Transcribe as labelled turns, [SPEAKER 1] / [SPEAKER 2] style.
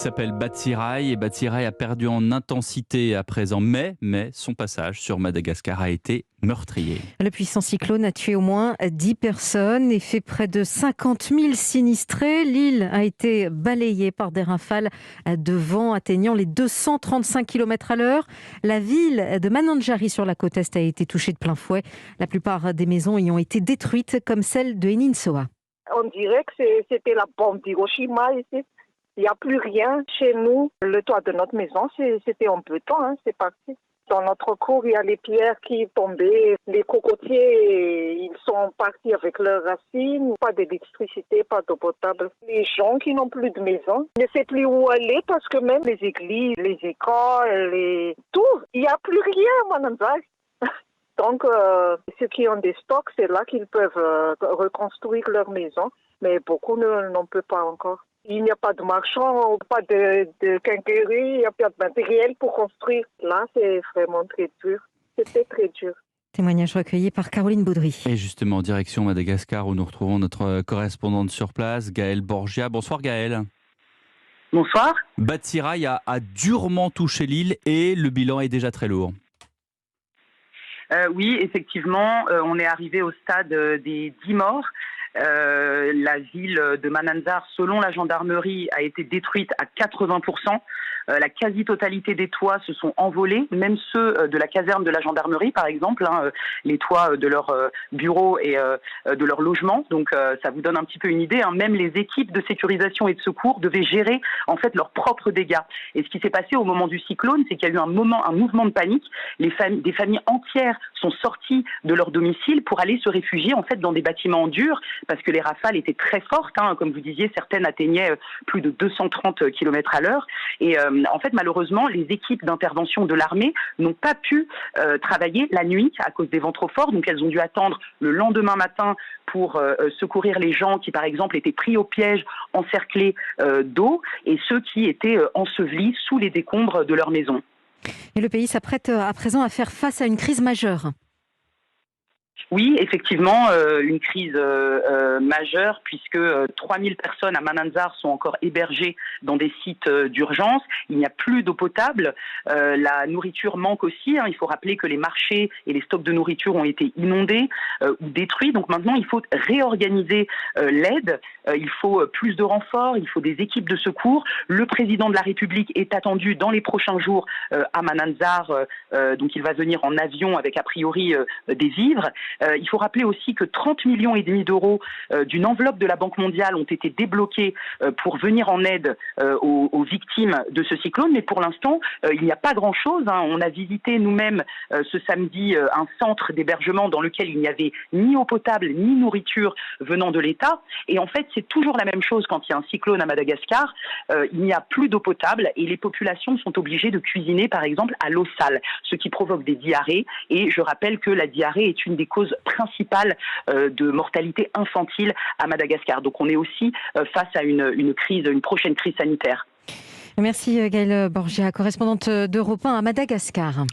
[SPEAKER 1] S'appelle Batsirai et Batsirai a perdu en intensité à présent, mais son passage sur Madagascar a été meurtrier.
[SPEAKER 2] Le puissant cyclone a tué au moins 10 personnes et fait près de 50 000 sinistrés. L'île a été balayée par des rafales de vent atteignant les 235 km à l'heure. La ville de Mananjary sur la côte est a été touchée de plein fouet. La plupart des maisons y ont été détruites, comme celle de Eninsoa.
[SPEAKER 3] On dirait que c'était la bombe d'Hiroshima ici. Il n'y a plus rien chez nous. Le toit de notre maison, c'était en peu de temps, c'est parti. Dans notre cour, il y a les pierres qui tombaient. Les cocotiers, ils sont partis avec leurs racines. Pas d'électricité, pas d'eau potable. Les gens qui n'ont plus de maison ne savent plus où aller parce que même les églises, les écoles, tout, il n'y a plus rien, Madame Zag. Donc, ceux qui ont des stocks, c'est là qu'ils peuvent reconstruire leur maison. Mais beaucoup n'en peuvent pas encore. Il n'y a pas de marchands, pas de quincaillerie, il n'y a pas de matériel pour construire. Là, c'est vraiment très dur. C'était très dur.
[SPEAKER 2] Témoignage recueilli par Caroline Baudry.
[SPEAKER 1] Et justement, direction Madagascar, où nous retrouvons notre correspondante sur place, Gaëlle Borgia. Bonsoir Gaëlle.
[SPEAKER 4] Bonsoir.
[SPEAKER 1] Batsirai a durement touché l'île et le bilan est déjà très lourd.
[SPEAKER 4] Oui, effectivement, on est arrivé au stade des 10 morts. La ville de Mananzar, selon la gendarmerie, a été détruite à 80%. La quasi-totalité des toits se sont envolés, même ceux de la caserne de la gendarmerie, par exemple, les toits de leurs bureaux et de leurs logements. Donc ça vous donne un petit peu une idée. Même les équipes de sécurisation et de secours devaient gérer en fait leurs propres dégâts. Et ce qui s'est passé au moment du cyclone, c'est qu'il y a eu un mouvement de panique. Des familles entières sont sorties de leur domicile pour aller se réfugier en fait dans des bâtiments en dur, parce que les rafales étaient très fortes. Comme vous disiez, certaines atteignaient plus de 230 km à l'heure. Et en fait, malheureusement, les équipes d'intervention de l'armée n'ont pas pu travailler la nuit à cause des vents trop forts. Donc, elles ont dû attendre le lendemain matin pour secourir les gens qui, par exemple, étaient pris au piège, encerclés d'eau, et ceux qui étaient ensevelis sous les décombres de leur maison.
[SPEAKER 2] Et le pays s'apprête à présent à faire face à une crise majeure.
[SPEAKER 4] Oui, effectivement, une crise majeure, puisque 3000 personnes à Mananzar sont encore hébergées dans des sites d'urgence. Il n'y a plus d'eau potable. La nourriture manque aussi. Il faut rappeler que les marchés et les stocks de nourriture ont été inondés ou détruits. Donc maintenant, il faut réorganiser l'aide. Il faut plus de renforts, il faut des équipes de secours. Le président de la République est attendu dans les prochains jours à Mananzar. Donc il va venir en avion avec a priori des vivres. Il faut rappeler aussi que 30,5 millions d'euros d'une enveloppe de la Banque mondiale ont été débloqués pour venir en aide aux victimes de ce cyclone. Mais pour l'instant, il n'y a pas grand-chose. On a visité nous-mêmes ce samedi un centre d'hébergement dans lequel il n'y avait ni eau potable ni nourriture venant de l'État. Et en fait, c'est toujours la même chose quand il y a un cyclone à Madagascar. Il n'y a plus d'eau potable et les populations sont obligées de cuisiner, par exemple, à l'eau sale, ce qui provoque des diarrhées. Et je rappelle que la diarrhée est une des causes principale de mortalité infantile à Madagascar. Donc on est aussi face à une prochaine crise sanitaire.
[SPEAKER 2] Merci Gaëlle Borgia, correspondante d'Europe 1 à Madagascar.